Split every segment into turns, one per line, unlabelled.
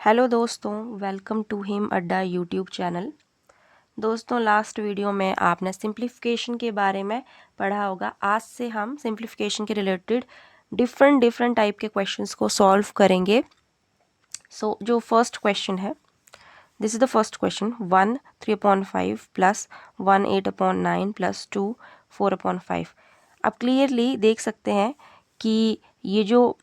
Hello दोस्तों, welcome to him अड्डा YouTube channel. दोस्तों, लास्ट वीडियो में आपने सिंप्लीफिकेशन के बारे में पढ़ा होगा। आज से हम सिंप्लीफिकेशन के रिलेटेड डिफरेंट टाइप के क्वेश्चंस को सॉल्व करेंगे। जो फर्स्ट क्वेश्चन है, this is the first question. 1 3/5 plus 1 8/9 plus 2 4/5। आप क्लियरली देख सकते हैं कि ये जो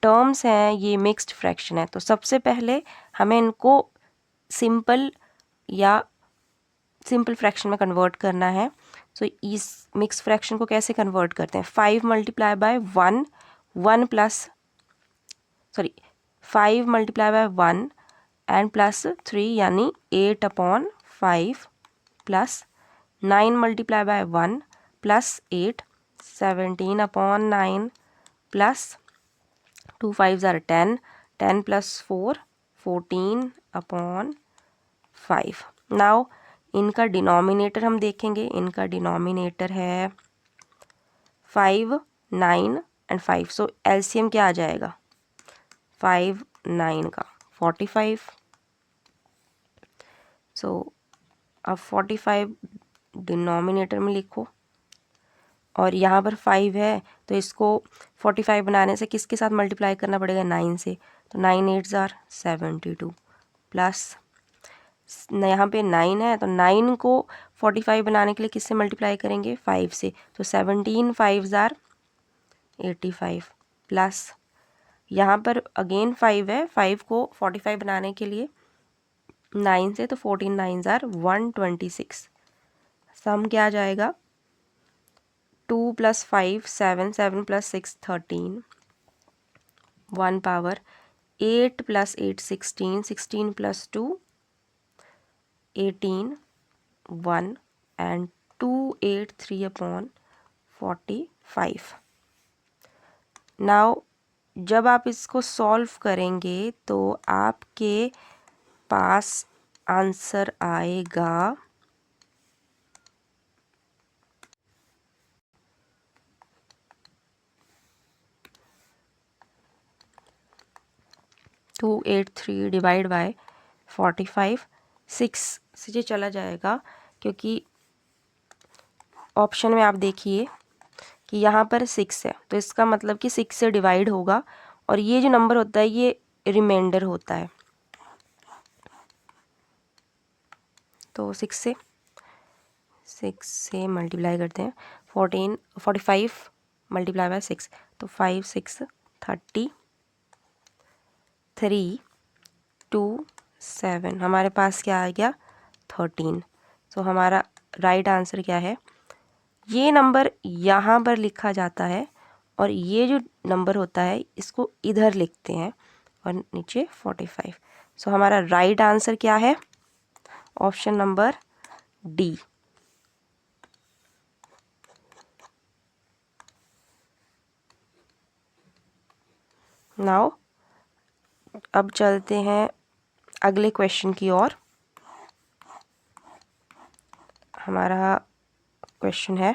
टर्म्स हैं ये मिक्स्ड फ्रैक्शन है। तो सबसे पहले हमें इनको सिंपल फ्रैक्शन में कन्वर्ट करना है। इस मिक्स फ्रैक्शन को कैसे कन्वर्ट करते हैं? 5 multiply by 1 5 multiply by 1 and plus 3 यानी 8/5 plus 9 multiply by 1 plus 8 17/9 plus 2 5s are 10 10 plus 4 14/5। Now इनका डिनोमिनेटर हम देखेंगे। इनका डिनोमिनेटर है 5 9 एंड 5। सो एलसीएम क्या आ जाएगा? 5 9 का 45। सो अब 45 डिनोमिनेटर में लिखो और यहाँ पर 5 है तो इसको 45 बनाने से किसके साथ मल्टीप्लाई करना पड़ेगा? 9 से। तो 9 8s are 72 प्लस यहाँ पे 9 है तो 9 को 45 बनाने के लिए किससे मल्टीप्लाई करेंगे? 5 से। तो 17 5s are 85 प्लस यहाँ पर अगेन 5 है। 5 को 45 बनाने के लिए 9 से, तो 14 9s are 126। सम क्या आ जाएगा? 2 + 5 7 7 + 6 13 1 पावर 8 + 8 16 16 + 2 18 1 एंड 283/45। नाउ जब आप इसको सॉल्व करेंगे तो आपके पास आंसर आएगा 283 डिवाइड बाय 45। 6 से ये चला जाएगा क्योंकि ऑप्शन में आप देखिए कि यहाँ पर 6 है तो इसका मतलब कि 6 से डिवाइड होगा और ये जो नंबर होता है ये रिमाइंडर होता है। तो 6 से मल्टीप्लाई करते हैं। 45 मल्टीप्लाई बाय 6 तो 5 6 30 3 2 7। हमारे पास क्या आ गया? 13। तो हमारा राइट आंसर क्या है? ये नंबर यहाँ पर लिखा जाता है और ये जो नंबर होता है इसको इधर लिखते हैं और नीचे 45। सो हमारा राइट आंसर क्या है? Option number D. नाउ अब चलते हैं अगले क्वेश्चन की ओर। हमारा क्वेश्चन है,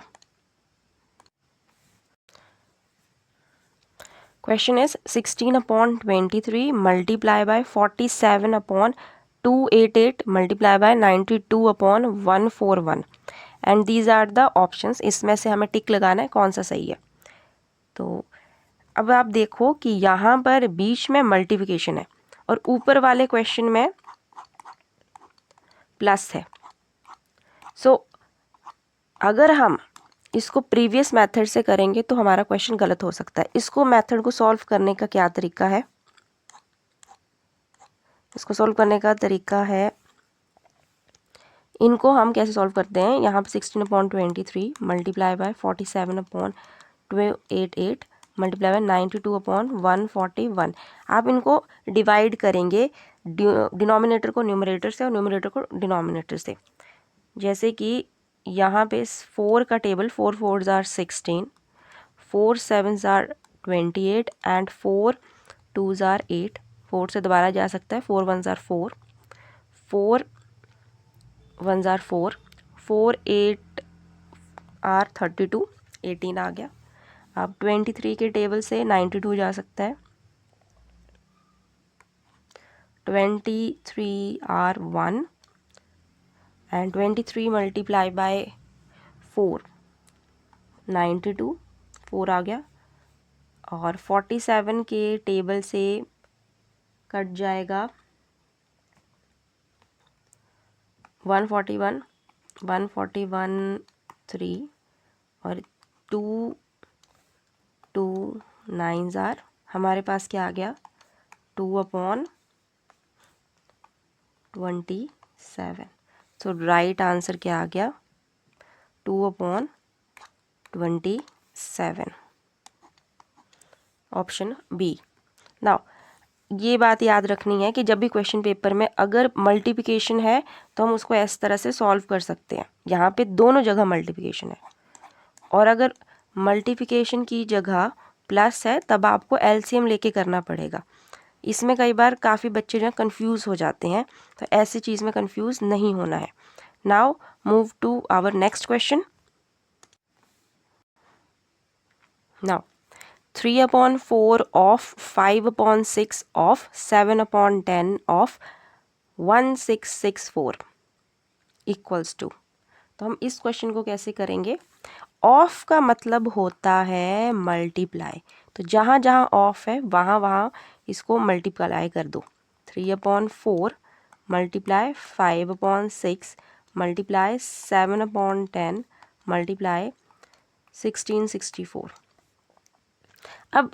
question is 16/23 multiply by 47/288 multiply by 92/141 and these are the options. इसमें से हमें टिक लगाना है कौन सा सही है। तो अब आप देखो कि यहाँ पर बीच में मल्टीप्लिकेशन है और ऊपर वाले क्वेश्चन में प्लस है। अगर हम इसको प्रीवियस मेथड से करेंगे तो हमारा क्वेश्चन गलत हो सकता है। इसको मेथड को सॉल्व करने का क्या तरीका है? इसको सॉल्व करने का तरीका है, इनको हम कैसे सॉल्व करते हैं? यहाँ पे 16/23 मल्टीप्लाई बाय 47/288 मल्टीप्लाई बाय 92/141। आप इनको डिवाइड करेंगे डिनोमिनेटर को न्यूमरेटर से और न्यूमरेटर को डिनोमिनेटर से। जैसे कि यहाँ पे 4 का table 4 4s are 16, 4 7s are 28 and 4 2s are 8। 4 से दोबारा जा सकता है। 4 1s are 4, 4 1s are 4, 4 8 are 32, 18 आ गया। अब 23 के टेबल से 92 जा सकता है। 23 are 1 and 23 मल्टीप्लाई बाय 4 92 4 आ गया और 47 के टेबल से कट जाएगा 141 3 और 2 2 9 जार हमारे पास क्या आ गया 2/27। सो राइट आंसर क्या आ गया 2/27 ऑप्शन बी। नाउ ये बात याद रखनी है कि जब भी क्वेश्चन पेपर में अगर मल्टीप्लिकेशन है तो हम उसको इस तरह से सॉल्व कर सकते हैं। यहाँ पे दोनों जगह मल्टीप्लिकेशन है और अगर मल्टीप्लिकेशन की जगह प्लस है तब आपको एलसीएम लेके करना पड़ेगा। इसमें कई बार काफ़ी बच्चे जो हैं कन्फ्यूज़ हो जाते हैं, तो ऐसी चीज़ में कन्फ्यूज़ नहीं होना है। Now move to our next question. Now 3/4 of 5/6 of 7/10 of 1664 equals to. तो हम इस क्वेश्चन को कैसे करेंगे, ऑफ का मतलब होता है मल्टीप्लाई, तो जहाँ जहाँ ऑफ है वहाँ वहाँ इसको मल्टीप्लाई कर दो। 3/4 मल्टीप्लाई 5/6 मल्टीप्लाई 7/10 मल्टीप्लाई 1664। अब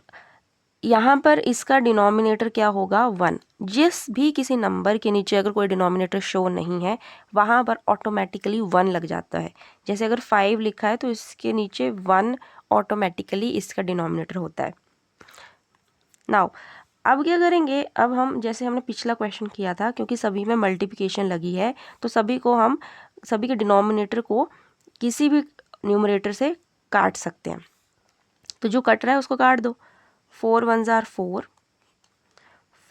यहाँ पर इसका डिनोमिनेटर क्या होगा 1। जिस भी किसी नंबर के नीचे अगर कोई डिनोमिनेटर शो नहीं है वहाँ पर ऑटोमेटिकली 1 लग जाता है। जैसे अगर 5 लिखा है तो इसके नीचे 1 ऑटोमेटिकली इसका डिनोमिनेटर होता है। नाउ अब क्या करेंगे, अब हम जैसे हमने पिछला क्वेश्चन किया था, क्योंकि सभी में मल्टीप्लिकेशन लगी है तो सभी के डिनोमिनेटर को किसी भी न्यूमरेटर से काट सकते हैं। तो जो कट रहा है उसको काट दो। 4 1s are 4,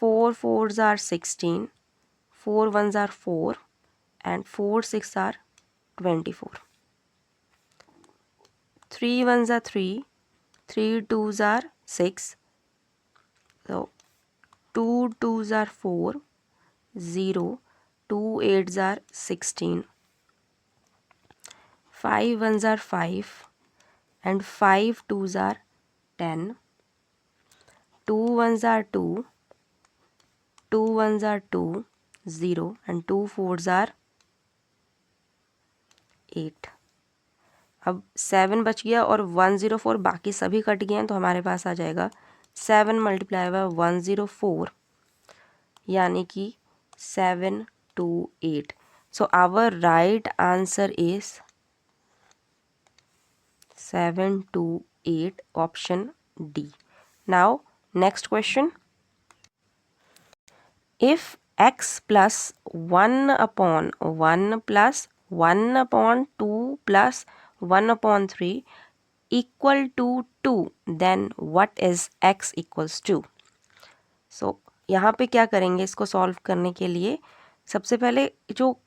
4 4s are 16, 4 1s are 4 and 4 6 are 24. 3 1s are 3, 3 2s are 6, so 2 2s are 4, 0, 2 8s are 16, 5 1s are 5 and 5 2s are 10, 2 1s are 2, 2 1s are 2, 0 and 2 4s are 8। अब 7 बच गया और 104 बाकी सभी कट गए हैं, तो हमारे पास आ जाएगा 7 मल्टीप्लाई बाय 104 यानी कि 728। So our right answer is 728 option D. Now next question. If x plus 1/1 plus 1/2 plus 1/3 equal to 2, then what is x equals to? So यहाँ पे क्या करेंगे, इसको सॉल्व करने के लिए सबसे पहले जो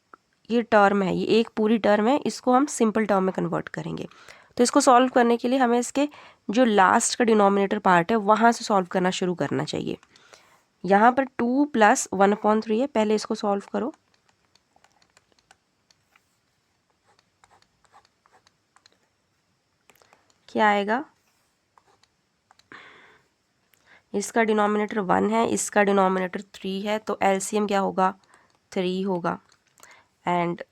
ये टर्म है, ये एक पूरी टर्म है, इसको हम सिंपल टर्म में कन्वर्ट करेंगे। तो इसको सॉल्व करने के लिए हमें इसके जो लास्ट का डिनोमिनेटर पार्ट है वहाँ से सॉल्व करना शुरू करना चाहिए। यहाँ पर 2 + 1/3 है, पहले इसको सॉल्व करो। क्या आएगा, इसका डिनोमिनेटर 1 है, इसका डिनोमिनेटर 3 है, तो एलसीएम क्या होगा 3 होगा। एंड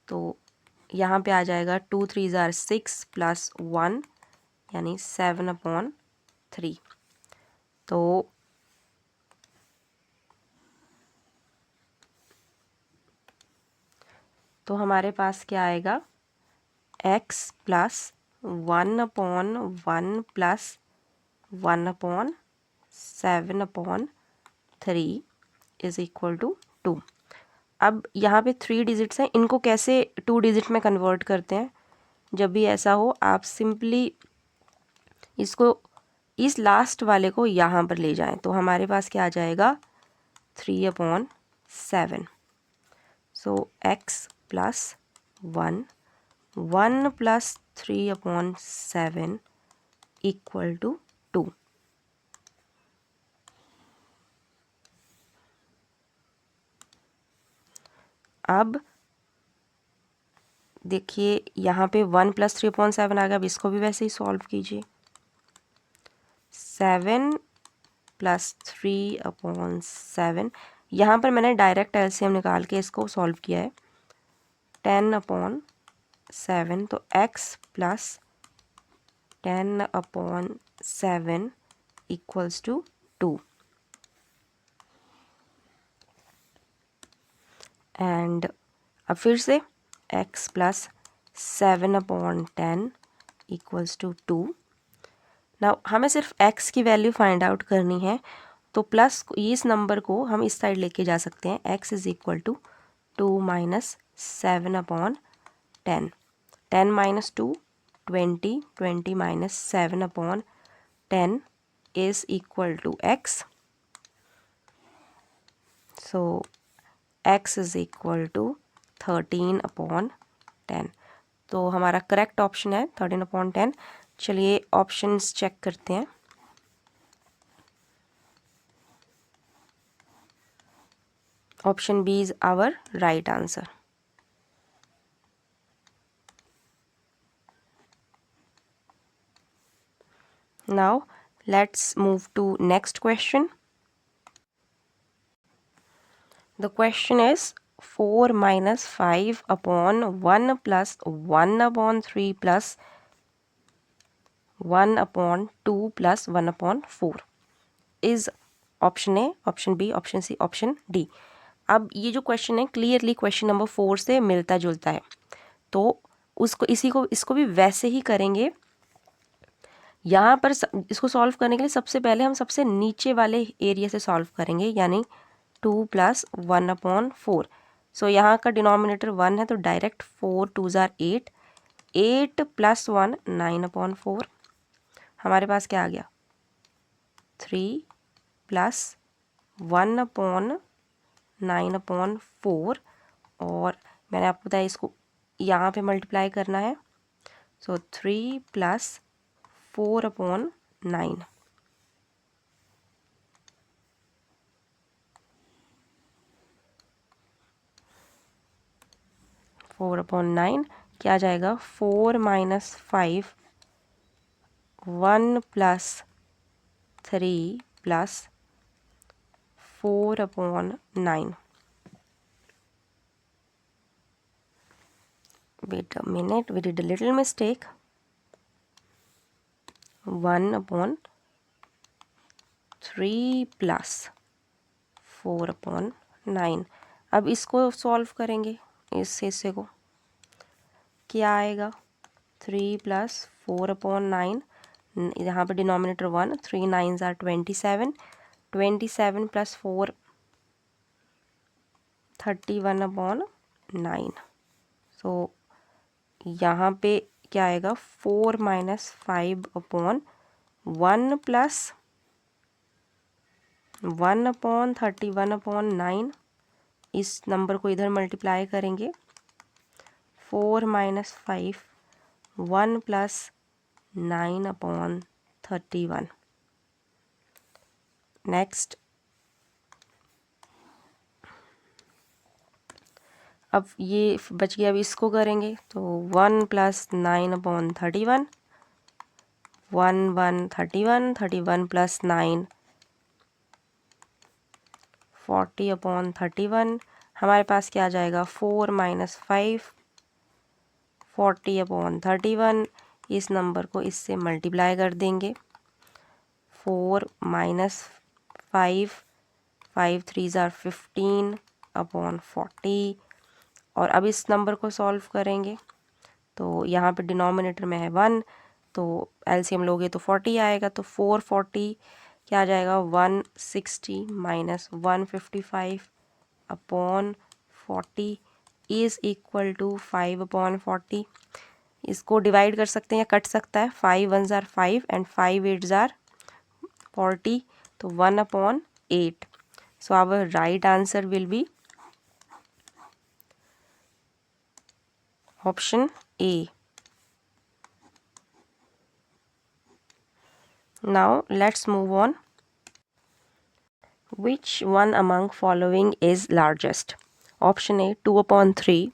तो यहाँ पे आ जाएगा 2 3s are 6 + 1 यानी 7/3। तो हमारे पास क्या आएगा, x + 1/1 + 1/7/3 इज इक्वल टू 2। अब यहाँ पे 3 डिजिट्स हैं, इनको कैसे 2 डिजिट में कन्वर्ट करते हैं। जब भी ऐसा हो आप सिंपली इसको इस लास्ट वाले को यहाँ पर ले जाएं, तो हमारे पास क्या आ जाएगा 3/7। सो x + 1 1 + 3/7 इक्वल टू 2। अब देखिए यहाँ पे 1 + 3/7 आ गया। अब इसको भी वैसे ही सॉल्व कीजिए। 7 + 3/7, यहाँ पर मैंने डायरेक्ट एलसीएम निकाल के इसको सॉल्व किया है। 10/7, तो x + 10/7 = 2। एंड अब फिर से x + 7/10 = 2। नाउ हमें सिर्फ x की वैल्यू फाइंड आउट करनी है, तो प्लस इस नंबर को हम इस साइड लेके जा सकते हैं। x = 2 - 7/10, 10 - 2 20, 20 - 7/10 is equal to x. So x is equal to 13/10। तो हमारा करेक्ट ऑप्शन है 13/10। चलिए ऑप्शंस चेक करते हैं। Option B is our right answer. Now let's move to next question. The question is 4 - 5/1 + 1/3 + 1/2 + 1/4 is option A, option B, option C, option D. अब ये जो question है क्लियरली क्वेश्चन नंबर 4 से मिलता जुलता है, तो इसको भी वैसे ही करेंगे। यहाँ पर इसको सॉल्व करने के लिए सबसे पहले हम सबसे नीचे वाले एरिया से सॉल्व करेंगे, यानी 2 + 1/4। सो यहाँ का डिनोमिनेटर 1 है, तो डायरेक्ट 4 × 2 = 8, 8 + 1 9/4। हमारे पास क्या आ गया 3 + 1/9/4, और मैंने आपको बताया इसको यहाँ पे मल्टीप्लाई करना है। सो 3 + 4/9। 4/9 क्या जाएगा 4 - 5 1 + 3 + 4/9। Wait a minute, we did a little mistake. 1/3 + 4/9। अब इसको सॉल्व करेंगे, इस हिस्से को क्या आएगा 3 + 4/9। यहाँ पे डिनोमिनेटर 1, 3 × 9 = 27, 27 + 4 31/9। सो यहाँ पे क्या आएगा 4 - 5/1 + 1/31/9। इस नंबर को इधर मल्टीप्लाई करेंगे। 4 - 5 1 + 9/31। नेक्स्ट, अब ये बच गया, अब इसको करेंगे तो 1 + 9/31, 1 1 31, 31 + 9 40/31। हमारे पास क्या आ जाएगा 4 - 5 40/31। इस नंबर को इससे मल्टीप्लाई कर देंगे। 4 - 5 5 3 = 15/40। और अब इस नंबर को सॉल्व करेंगे, तो यहाँ पे डिनोमिनेटर में है 1, तो एलसीएम लोगे तो 40 आएगा। तो 440 क्या आ जाएगा 160 - 155/40 इज़ इक्वल टू 5/40। इसको डिवाइड कर सकते हैं या कट सकता है। 5 1 = 5 एंड 5 8 = 40, तो 1/8। So our right answer will be option A. Now let's move on. Which one among following is largest? Option A 2/3,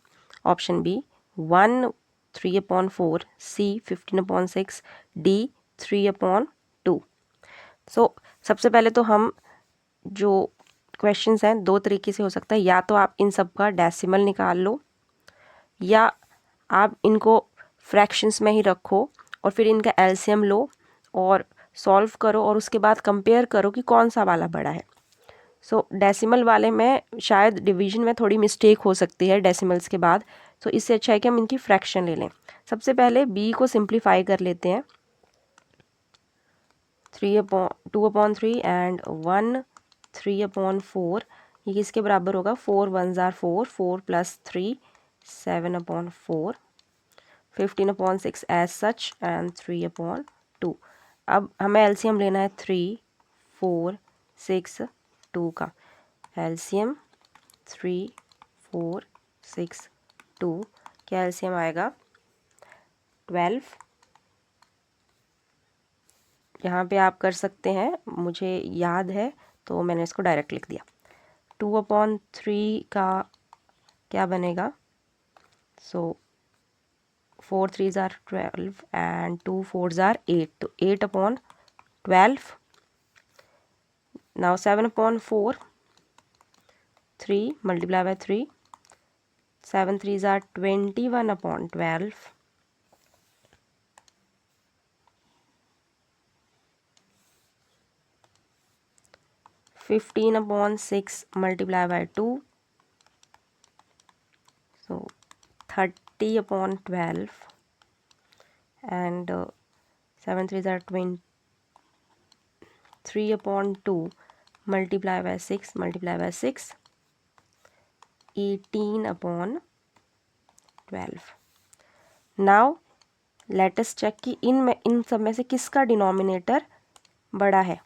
option B 1 3/4, C 15/6, D 3/2। So सबसे पहले तो हम जो क्वेश्चंस हैं दो तरीके से हो सकता है, या तो आप इन सब का डेसिमल निकाल लो या आप इनको फ्रैक्शंस में ही रखो और फिर इनका एलसीएम लो और सॉल्व करो और उसके बाद कंपेयर करो कि कौन सा वाला बड़ा है। सो डेसिमल वाले में शायद डिवीजन में थोड़ी मिस्टेक हो सकती है डेसिमल्स के बाद, तो इससे अच्छा है कि हम इनकी फ्रैक्शन ले लें। सबसे पहले बी को सिंप्लीफाई कर लेते हैं। 2/3 एंड 1 3/4, ये किसके बराबर होगा? 4 1s are 4, 4 + 3 7/4, 15/6 as such and 3/2। अब हमें एलसीएम लेना है 3 4 6 2 का। एलसीएम 3 4 6 2, क्या एलसीएम आएगा? 12। यहाँ पे आप कर सकते हैं, मुझे याद है तो मैंने इसको डायरेक्ट लिख दिया। 2/3 का क्या बनेगा? सो 4 3s are 12 and 2 4s are 8, तो 8/12। Now 7/4, 3 multiply by 3, 7 3s are 21/12, 15/6 multiply by 2, so 30/12, and 7 3s are 20, 3/2 multiply by 6 multiply by 6, 18/12। Now let us check कि इन सब में से किसका डिनोमिनेटर बड़ा है।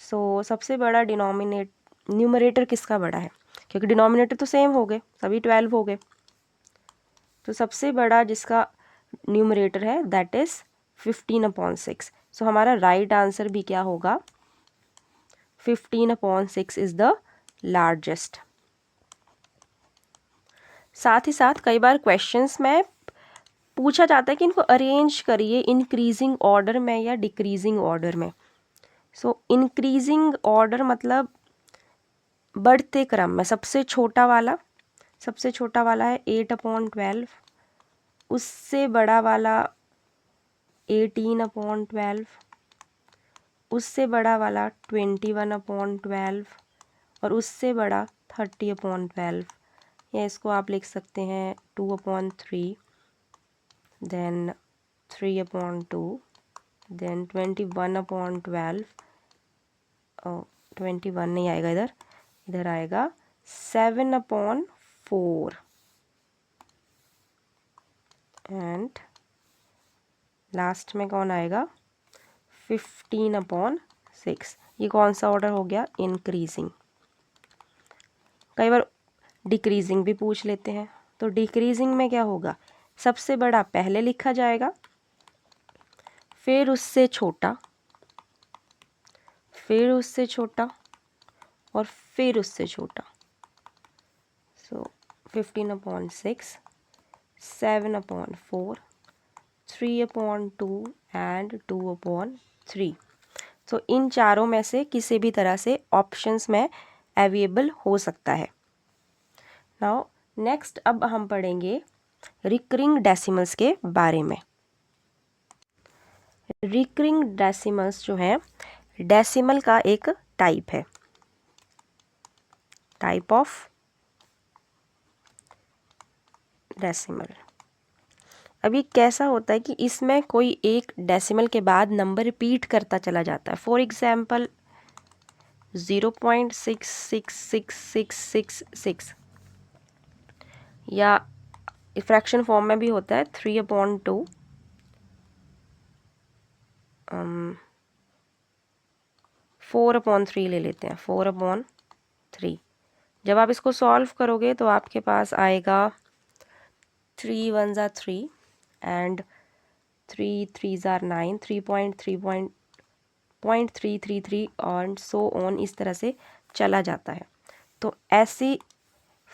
सो सबसे बड़ा न्यूमरेटर किसका बड़ा है, क्योंकि डिनोमिनेटर तो सेम हो गए, सभी 12 हो गए। तो सबसे बड़ा जिसका न्यूमरेटर है दैट इज 15/6। सो हमारा राइट आंसर भी क्या होगा? 15/6 इज द लार्जेस्ट। साथ ही साथ कई बार क्वेश्चंस में पूछा जाता है कि इनको अरेंज करिए इंक्रीजिंग ऑर्डर में या डिक्रीजिंग ऑर्डर में। सो इंक्रीजिंग ऑर्डर मतलब बढ़ते क्रम में, सबसे छोटा वाला है 8/12, उससे बड़ा वाला 18/12, उससे बड़ा वाला 21/12 और उससे बड़ा 30/12, या इसको आप लिख सकते हैं 2/3, देन 3/2, देन 21/12, 21 नहीं आएगा इधर आएगा 7/4 एंड लास्ट में कौन आएगा? 15/6। ये कौन सा ऑर्डर हो गया? इंक्रीजिंग। कई बार डिक्रीजिंग भी पूछ लेते हैं, तो डिक्रीजिंग में क्या होगा? सबसे बड़ा पहले लिखा जाएगा, फिर उससे छोटा, फिर उससे छोटा और फिर उससे छोटा। सो 15/6, 7/4, 3/2 एंड 2/3। सो इन चारों में से किसी भी तरह से ऑप्शंस में अवेलेबल हो सकता है। नाउ नेक्स्ट अब हम पढ़ेंगे रिकरिंग डेसिमल्स के बारे में। रिकरिंग डेसिमल्स जो है डेसिमल का एक टाइप है, टाइप ऑफ डेसिमल। अब ये कैसा होता है कि इसमें कोई एक डेसिमल के बाद नंबर रिपीट करता चला जाता है। फॉर एग्जाम्पल 0.66666 या फ्रैक्शन फॉर्म में भी होता है 3/2, 4/3 ले लेते हैं, 4/3। जब आप इसको सॉल्व करोगे तो आपके पास आएगा 3 1s are 3 and 3 3s are 9, 3.333 और सो ऑन, इस तरह से चला जाता है। तो ऐसी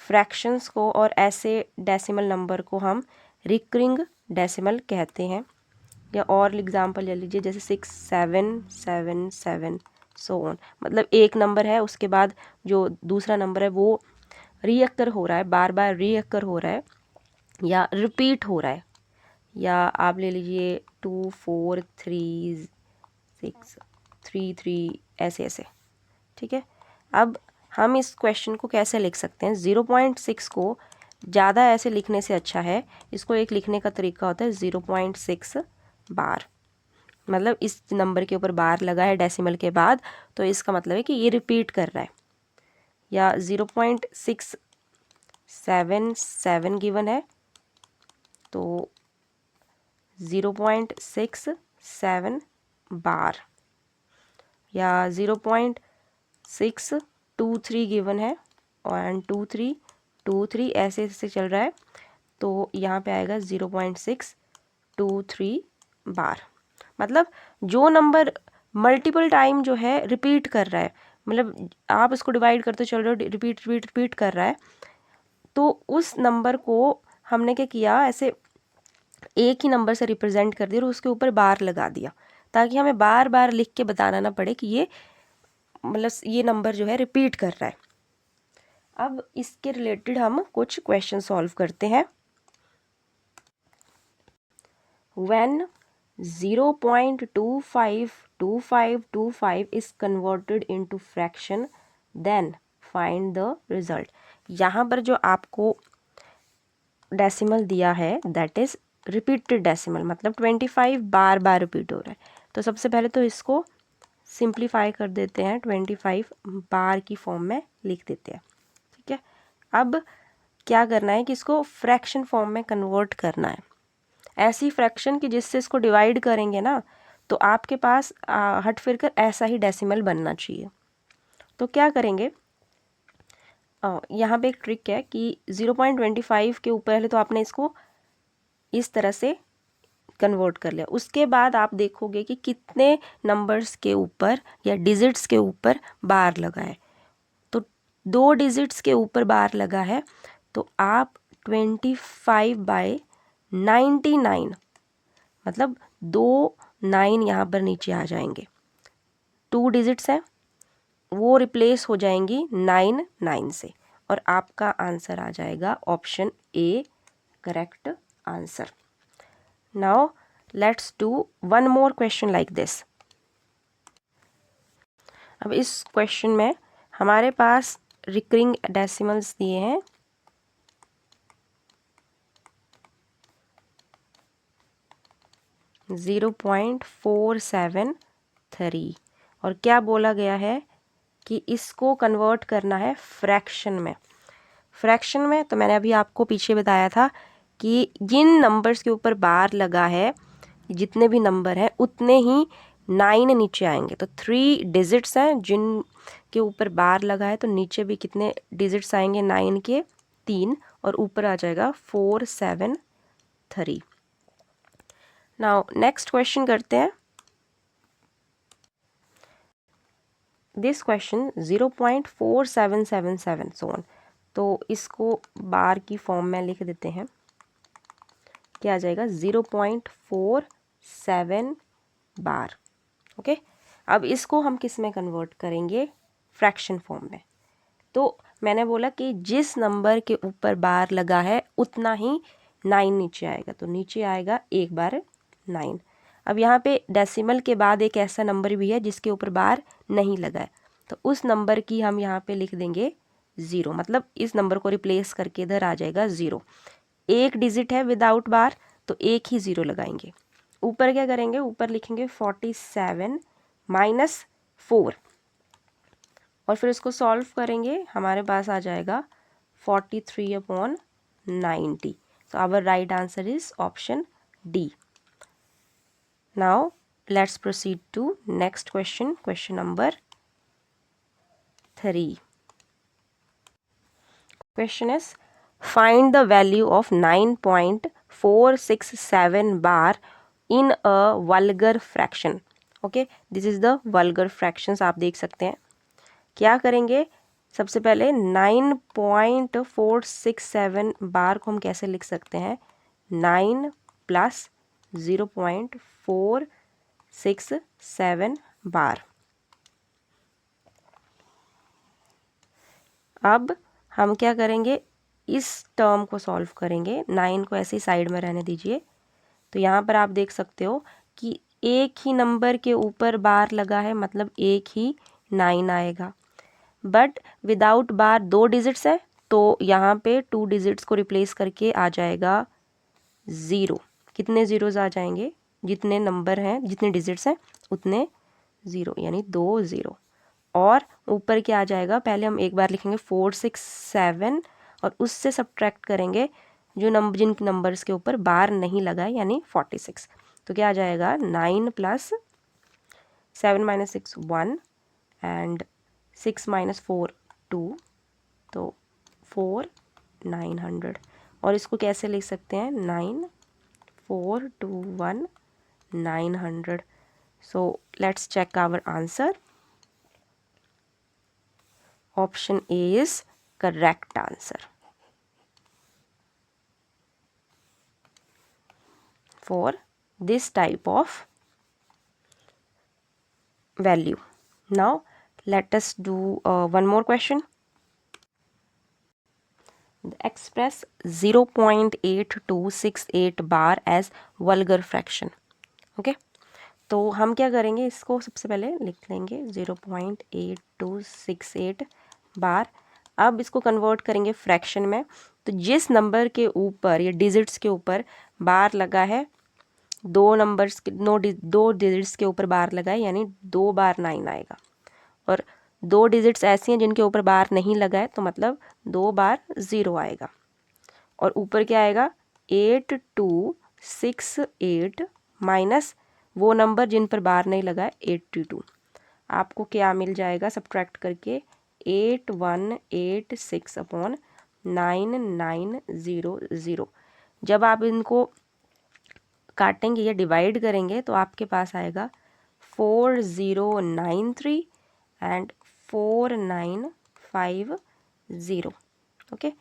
फ्रैक्शंस को और ऐसे डेसिमल नंबर को हम रिकरिंग डेसिमल कहते हैं। या और एग्जांपल ले लीजिए, जैसे 6777 सो ऑन, मतलब एक नंबर है उसके बाद जो दूसरा नंबर है वो रीअकर हो रहा है, बार बार रीअकर हो रहा है या रिपीट हो रहा है। या आप ले लीजिए 243633 ऐसे ऐसे, ठीक है। अब हम इस क्वेश्चन को कैसे लिख सकते हैं? 0.6 को ज़्यादा ऐसे लिखने से अच्छा है, इसको एक लिखने का तरीका होता है 0.6 बार, मतलब इस नंबर के ऊपर बार लगा है डेसिमल के बाद, तो इसका मतलब है कि ये रिपीट कर रहा है। या 0.677 गिवन है, तो 0.67 बार। या 0.623 गिवन है, 12323 ऐसे ऐसे चल रहा है, तो यहाँ पे आएगा 0.623 बार। मतलब जो नंबर मल्टीपल टाइम जो है रिपीट कर रहा है, मतलब आप इसको डिवाइड करते चल रहे हो, रिपीट रिपीट रिपीट कर रहा है, तो उस नंबर को हमने क्या किया, ऐसे एक ही नंबर से रिप्रेजेंट कर दिया और उसके ऊपर बार लगा दिया, ताकि हमें बार बार लिख के बताना ना पड़े कि ये मतलब ये नंबर जो है रिपीट कर रहा है। अब इसके रिलेटेड हम कुछ क्वेश्चन सॉल्व करते हैं। When 0.252525 is converted into fraction, then find the result। यहाँ पर जो आपको डेसिमल दिया है दैट इज़ रिपीटेड डेसिमल, मतलब 25 बार बार रिपीट हो रहा है। तो सबसे पहले तो इसको सिंप्लीफाई कर देते हैं, 25 बार की फॉर्म में लिख देते हैं, ठीक है। अब क्या करना है कि इसको फ्रैक्शन फॉर्म में कन्वर्ट करना है, ऐसी फ्रैक्शन कि जिससे इसको डिवाइड करेंगे ना तो आपके पास हट फिर कर ऐसा ही डेसिमल बनना चाहिए। तो क्या करेंगे, यहाँ पे एक ट्रिक है कि 0.25 के ऊपर पहले तो आपने इसको इस तरह से कन्वर्ट कर लिया, उसके बाद आप देखोगे कि कितने नंबर्स के ऊपर या डिजिट्स के ऊपर बार लगा है। तो 2 डिजिट्स के ऊपर बार लगा है, तो आप 25/99 मतलब 2 9 यहाँ पर नीचे आ जाएंगे, 2 डिजिट्स हैं वो रिप्लेस हो जाएंगी 9 9 से, और आपका आंसर आ जाएगा option A correct answer. Now let's do one more question like this. अब इस क्वेश्चन में हमारे पास रिकरिंग डेसिमल्स दिए हैं, .473 और क्या बोला गया है कि इसको कन्वर्ट करना है फ्रैक्शन में। फ्रैक्शन में तो मैंने अभी आपको पीछे बताया था कि जिन नंबर्स के ऊपर बार लगा है, जितने भी नंबर हैं उतने ही 9 नीचे आएंगे। तो 3 डिजिट्स हैं जिन के ऊपर बार लगा है, तो नीचे भी कितने डिजिट्स आएंगे 9 के 3, और ऊपर आ जाएगा 473। नाउ नेक्स्ट क्वेश्चन करते हैं। दिस क्वेश्चन 0.4777 सो ऑन, तो इसको बार की फॉर्म में लिख देते हैं, क्या आ जाएगा 0.47 बार। ओके, अब इसको हम किस में कन्वर्ट करेंगे, फ्रैक्शन फॉर्म में। तो मैंने बोला कि जिस नंबर के ऊपर बार लगा है उतना ही 9 नीचे आएगा, तो नीचे आएगा एक बार 9। अब यहाँ पे डेसिमल के बाद एक ऐसा नंबर भी है जिसके ऊपर बार नहीं लगा है, तो उस नंबर की हम यहाँ पे लिख देंगे 0, मतलब इस नंबर को रिप्लेस करके इधर आ जाएगा 0। एक डिजिट है विदाउट बार, तो एक ही 0 लगाएंगे। ऊपर क्या करेंगे, ऊपर लिखेंगे 47 माइनस 4 और फिर इसको सॉल्व करेंगे, हमारे पास आ जाएगा 43/90। So our right answer is option D. Now let's proceed to next question, question number 3. Question is, find the value of 9.467 bar in a vulgar fraction. Okay, this is the vulgar fractions। आप देख सकते हैं क्या करेंगे, सबसे पहले 9.467 बार को हम कैसे लिख सकते हैं, 9 प्लस 0.467 बार। अब हम क्या करेंगे, इस टर्म को सॉल्व करेंगे, 9 को ऐसे ही साइड में रहने दीजिए। तो यहाँ पर आप देख सकते हो कि एक ही नंबर के ऊपर बार लगा है, मतलब एक ही 9 आएगा। बट विदाउट बार 2 डिजिट्स है, तो यहाँ पे 2 डिजिट्स को रिप्लेस करके आ जाएगा 0। कितने ज़ीरोज़ आ जाएंगे, जितने नंबर हैं, जितने डिजिट्स हैं उतने 0, यानी 2 0। और ऊपर क्या आ जाएगा, पहले हम एक बार लिखेंगे 467 और उससे सब्ट्रैक्ट करेंगे जो नंबर, जिन नंबर्स के ऊपर बार नहीं लगा है, यानी 46। तो क्या आ जाएगा, 9 प्लस 7 माइनस 6 1 एंड 6 माइनस 4 2, तो 4 900। और इसको कैसे लिख सकते हैं, 9421 900। So let's check our answer. Option A is correct answer for this type of value. Now let us do one more question. Express 0.8268 bar as vulgar fraction. Okay, तो हम क्या करेंगे, इसको सबसे पहले लिख लेंगे 0.8268 बार। अब इसको कन्वर्ट करेंगे फ्रैक्शन में। तो जिस नंबर के ऊपर या डिजिट्स के ऊपर बार लगा है, दो डिजिट्स के ऊपर बार लगा है, यानी 2 बार 9 आएगा। और 2 डिजिट्स ऐसी हैं जिनके ऊपर बार नहीं लगा है, तो मतलब 2 बार 0 आएगा। और ऊपर क्या आएगा, 8268 माइनस वो नंबर जिन पर बार नहीं लगा है 82। आपको क्या मिल जाएगा सब्ट्रैक्ट करके, 8186 अपॉन 9900। जब आप इनको काटेंगे या डिवाइड करेंगे तो आपके पास आएगा 4093 एंड 4950। ओके,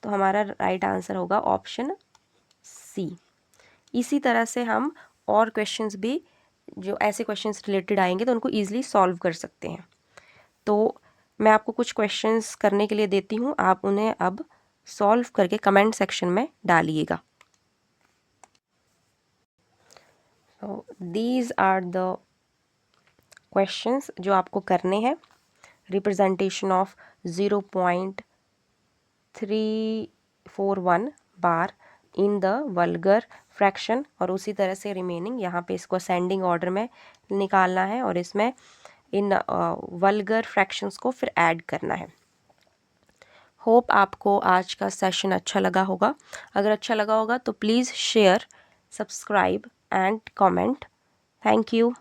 तो हमारा राइट आंसर होगा ऑप्शन सी। इसी तरह से हम और क्वेश्चंस भी, जो ऐसे क्वेश्चंस रिलेटेड आएंगे तो उनको ईजिली सॉल्व कर सकते हैं। तो मैं आपको कुछ क्वेश्चंस करने के लिए देती हूँ, आप उन्हें अब सॉल्व करके कमेंट सेक्शन में डालिएगा। तो दीज आर द क्वेश्चंस जो आपको करने हैं। Representation of 0.341 bar in the vulgar fraction, और उसी तरह से रिमेनिंग यहाँ पे इसको असेंडिंग ऑर्डर में निकालना है और इसमें इन वल्गर फ्रैक्शंस को फिर ऐड करना है। होप आपको आज का सेशन अच्छा लगा होगा। अगर अच्छा लगा होगा तो please share, subscribe and comment. Thank you.